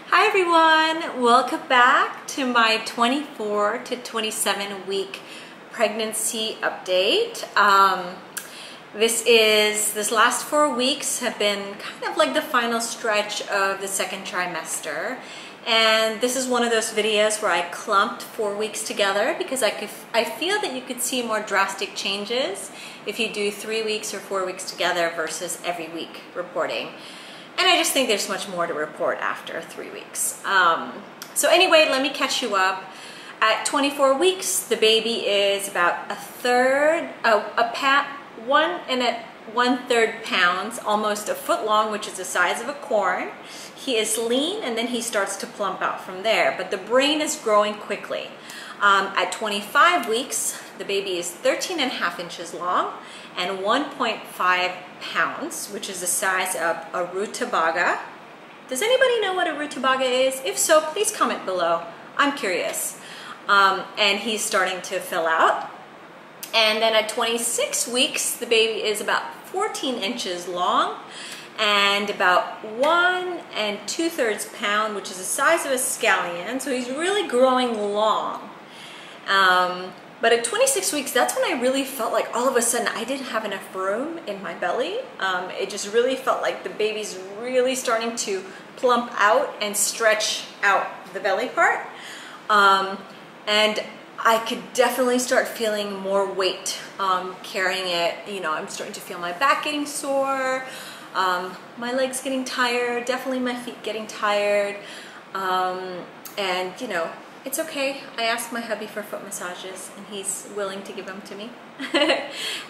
Hi everyone, welcome back to my 24 to 27 week pregnancy update. This last 4 weeks have been kind of like the final stretch of the second trimester. And this is one of those videos where I clumped 4 weeks together because I feel that you could see more drastic changes if you do 3 weeks or 4 weeks together versus every week reporting. And I just think there's much more to report after 3 weeks. So anyway, let me catch you up. At 24 weeks, the baby is about 1.3 pounds, almost a foot long, which is the size of a corn. He is lean, and then he starts to plump out from there. But the brain is growing quickly. At 25 weeks, the baby is 13.5 inches long and 1.5 pounds, which is the size of a rutabaga. Does anybody know what a rutabaga is? If so, please comment below. I'm curious. And he's starting to fill out. And then at 26 weeks, the baby is about 14 inches long and about 1 2/3 pound, which is the size of a scallion. So he's really growing long. But at 26 weeks, that's when I really felt like all of a sudden I didn't have enough room in my belly. It just really felt like the baby's really starting to plump out and stretch out the belly part. And I could definitely start feeling more weight carrying it. You know, I'm starting to feel my back getting sore, my legs getting tired, definitely my feet getting tired. And you know, it's okay. I asked my hubby for foot massages and he's willing to give them to me.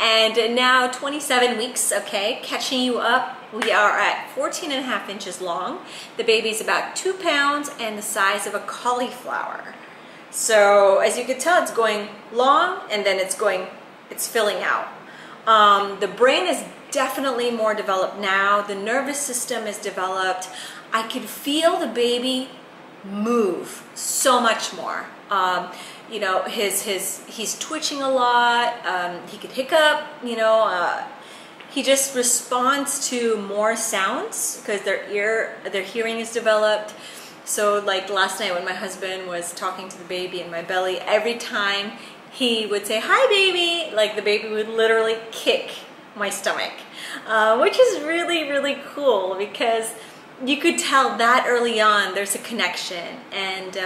And now 27 weeks, okay, catching you up. We are at 14.5 inches long. The baby's about 2 pounds and the size of a cauliflower. So as you can tell, it's going long and then it's filling out. The brain is definitely more developed now. The nervous system is developed. I could feel the baby move so much more. You know, he's twitching a lot. He could hiccup, you know. He just responds to more sounds because their hearing is developed. So like last night when my husband was talking to the baby in my belly, every time he would say, "Hi baby," like the baby would literally kick my stomach, which is really, really cool because you could tell that early on there's a connection. And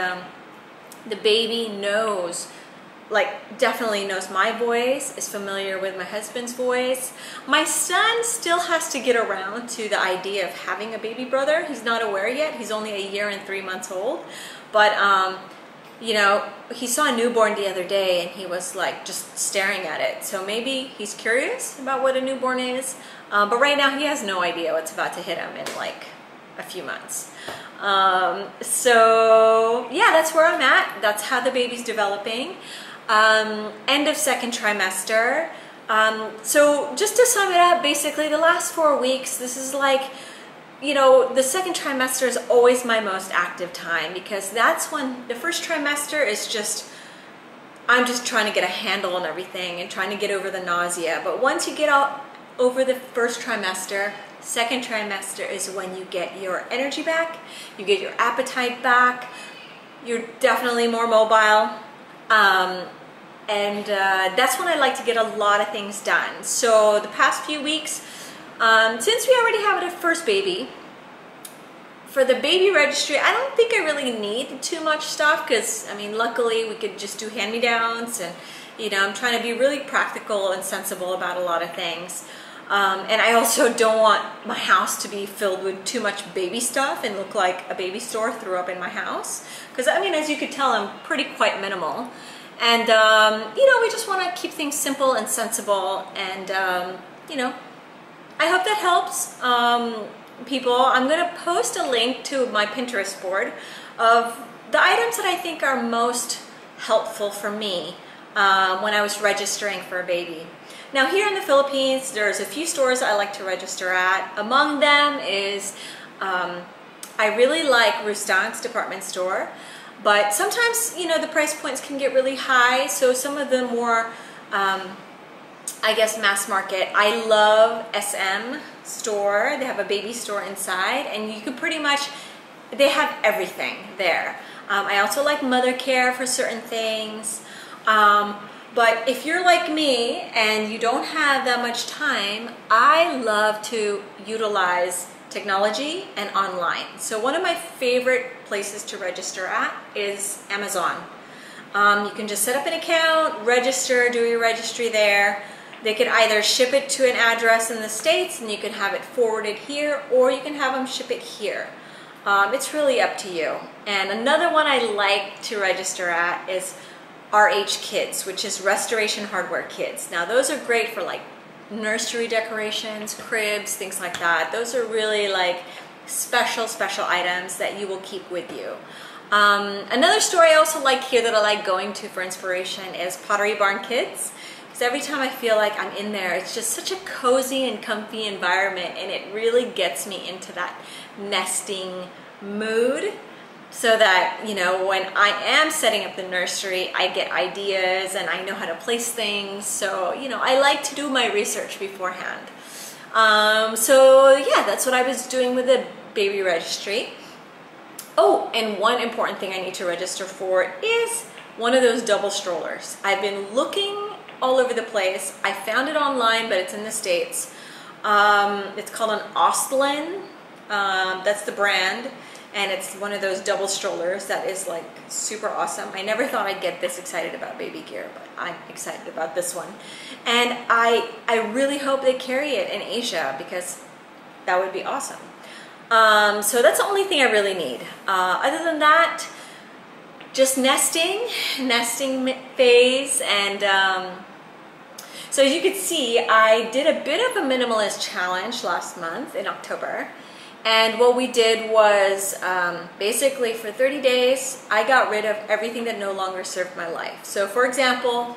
the baby knows, like definitely knows my voice, is familiar with my husband's voice. My son still has to get around to the idea of having a baby brother. He's not aware yet. He's only 1 year and 3 months old. But you know, he saw a newborn the other day and he was like just staring at it. So maybe he's curious about what a newborn is. But right now he has no idea what's about to hit him in like a few months. So yeah, that's where I'm at. That's how the baby's developing. End of second trimester. So just to sum it up, basically the last 4 weeks, this is like, you know, the second trimester is always my most active time because that's when the first trimester is just, I'm just trying to get a handle on everything and trying to get over the nausea. But once you get out over the first trimester, second trimester is when you get your energy back, you get your appetite back, you're definitely more mobile. And that's when I like to get a lot of things done. So the past few weeks, since we already have a first baby, for the baby registry, I don't think I really need too much stuff because, I mean, luckily we could just do hand-me-downs and, you know, I'm trying to be really practical and sensible about a lot of things. And I also don't want my house to be filled with too much baby stuff and look like a baby store threw up in my house. Because, I mean, as you could tell, I'm quite minimal. And, you know, we just want to keep things simple and sensible. And, you know, I hope that helps people. I'm going to post a link to my Pinterest board of the items that I think are most helpful for me when I was registering for a baby. Now here in the Philippines, there's a few stores I like to register at. Among them is, I really like Rustang's department store, but sometimes, you know, the price points can get really high. So some of the more, I guess, mass market, I love SM store. They have a baby store inside and you could pretty much they have everything there. I also like mother care for certain things. But if you're like me and you don't have that much time, I love to utilize technology and online. So one of my favorite places to register at is Amazon. You can just set up an account, register, do your registry there. They could either ship it to an address in the States and you can have it forwarded here, or you can have them ship it here. It's really up to you. And another one I like to register at is RH Kids, which is Restoration Hardware Kids. Now those are great for like nursery decorations, cribs, things like that. Those are really like special items that you will keep with you. Another store I also like here that I like going to for inspiration is Pottery Barn Kids. Because every time I feel like I'm in there, it's just such a cozy and comfy environment, and it really gets me into that nesting mood. So that, you know, when I am setting up the nursery, I get ideas and I know how to place things. So, you know, I like to do my research beforehand. So yeah, that's what I was doing with the baby registry. Oh, and one important thing I need to register for is one of those double strollers. I've been looking all over the place. I found it online, but it's in the States. It's called an Ostlin. That's the brand. And it's one of those double strollers that is like super awesome. I never thought I'd get this excited about baby gear, but I'm excited about this one. And I really hope they carry it in Asia, because that would be awesome. So that's the only thing I really need. Other than that, just nesting phase. And so as you can see, I did a bit of a minimalist challenge last month in October. And what we did was basically for 30 days, I got rid of everything that no longer served my life. So for example,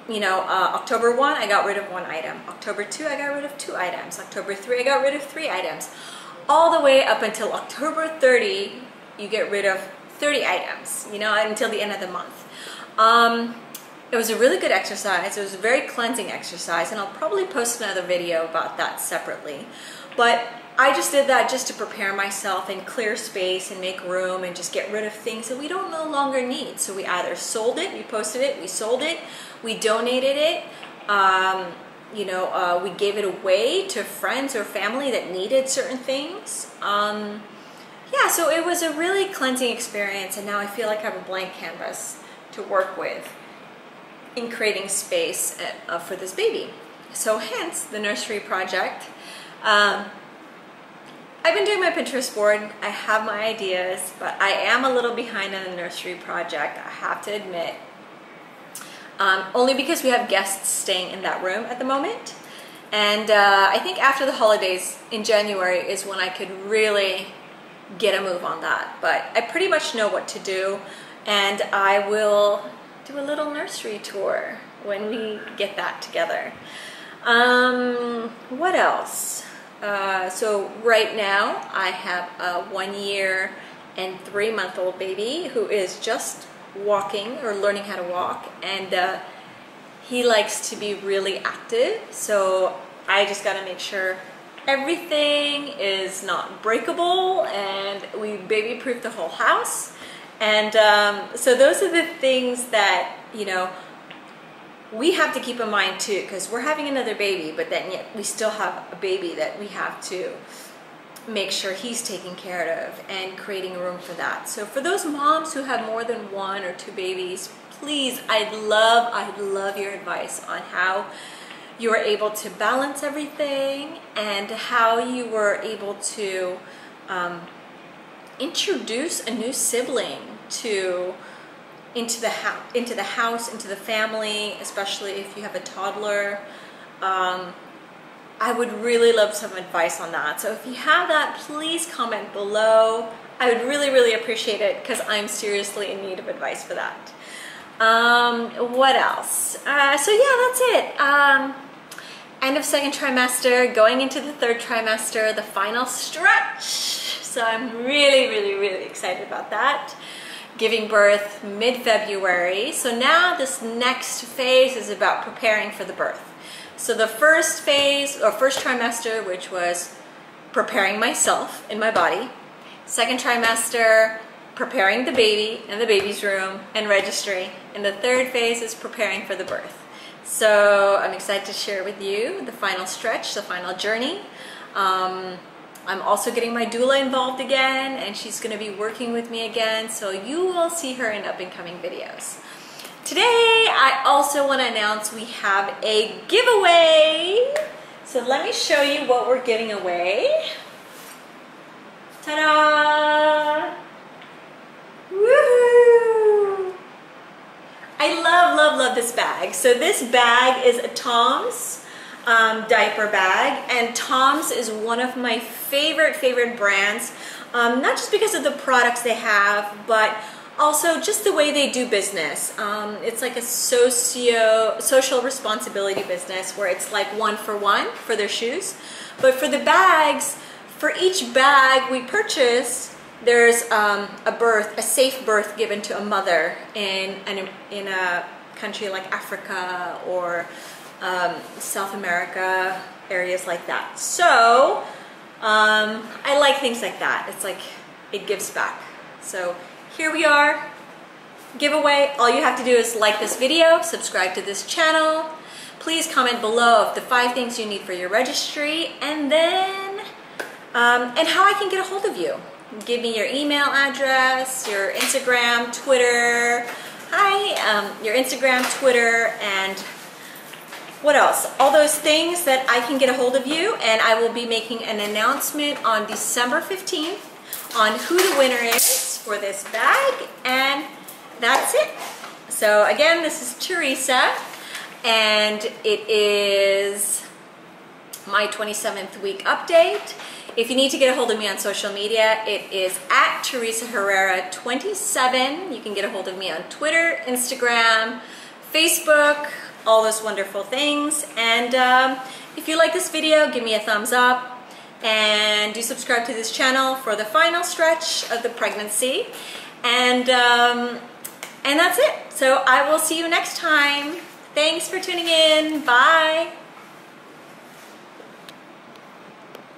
you know, October 1, I got rid of 1 item. October 2, I got rid of 2 items. October 3, I got rid of 3 items. All the way up until October 30, you get rid of 30 items, you know, until the end of the month. It was a really good exercise. It was a very cleansing exercise, and I'll probably post another video about that separately. But I just did that just to prepare myself and clear space and make room and just get rid of things that we don't no longer need. So we either sold it, we posted it, we sold it, we donated it, you know, we gave it away to friends or family that needed certain things. Yeah, so it was a really cleansing experience, and now I feel like I have a blank canvas to work with in creating space for this baby. So hence the nursery project. I've been doing my Pinterest board. I have my ideas, but I am a little behind on the nursery project, I have to admit. Only because we have guests staying in that room at the moment. And I think after the holidays in January is when I could really get a move on that. But I pretty much know what to do, and I will do a little nursery tour when we get that together. What else? So right now I have a 1 year and 3 month old baby who is just walking or learning how to walk, and he likes to be really active. So I just got to make sure everything is not breakable, and we baby proof the whole house. And so those are the things that, you know, we have to keep in mind too, because we're having another baby, but then yet we still have a baby that we have to make sure he's taken care of and creating room for that. So for those moms who have more than 1 or 2 babies, please, I'd love your advice on how you were able to balance everything and how you were able to introduce a new sibling into the house, into the family, especially if you have a toddler. I would really love some advice on that. So if you have that, please comment below. I would really appreciate it, because I'm seriously in need of advice for that. What else? So yeah, that's it. End of 2nd trimester, going into the 3rd trimester, the final stretch. So I'm really excited about that. Giving birth mid-February. So now this next phase is about preparing for the birth. So the first phase, or first trimester, which was preparing myself in my body. second trimester, preparing the baby in the baby's room and registry, and the third phase is preparing for the birth. So I'm excited to share with you the final stretch, the final journey. I'm also getting my doula involved again, and she's going to be working with me again, so you will see her in up and coming videos. Today I also want to announce we have a giveaway. So let me show you what we're giving away. Ta-da! Woohoo! I love this bag. So this bag is a Tom's diaper bag, and Tom's is one of my favorite brands, not just because of the products they have, but also just the way they do business. It's like a social responsibility business where it's like 1-for-1 for their shoes. But for the bags, for each bag we purchase, there's a safe birth given to a mother in a country like Africa or South America, areas like that. So I like things like that. It's like it gives back. So here we are, giveaway. All you have to do is like this video, subscribe to this channel. Please comment below of the 5 things you need for your registry, and then and how I can get a hold of you. Give me your email address, your Instagram, Twitter. Your Instagram, Twitter, and what else? All those things that I can get a hold of you, and I will be making an announcement on December 15th on who the winner is for this bag, and that's it. So again, this is Teresa, and it is my 27th week update. If you need to get a hold of me on social media, it is at Teresa Herrera 27. You can get a hold of me on Twitter, Instagram, Facebook, all those wonderful things. And if you like this video, give me a thumbs up, and do subscribe to this channel for the final stretch of the pregnancy. And that's it. So I will see you next time. Thanks for tuning in. Bye.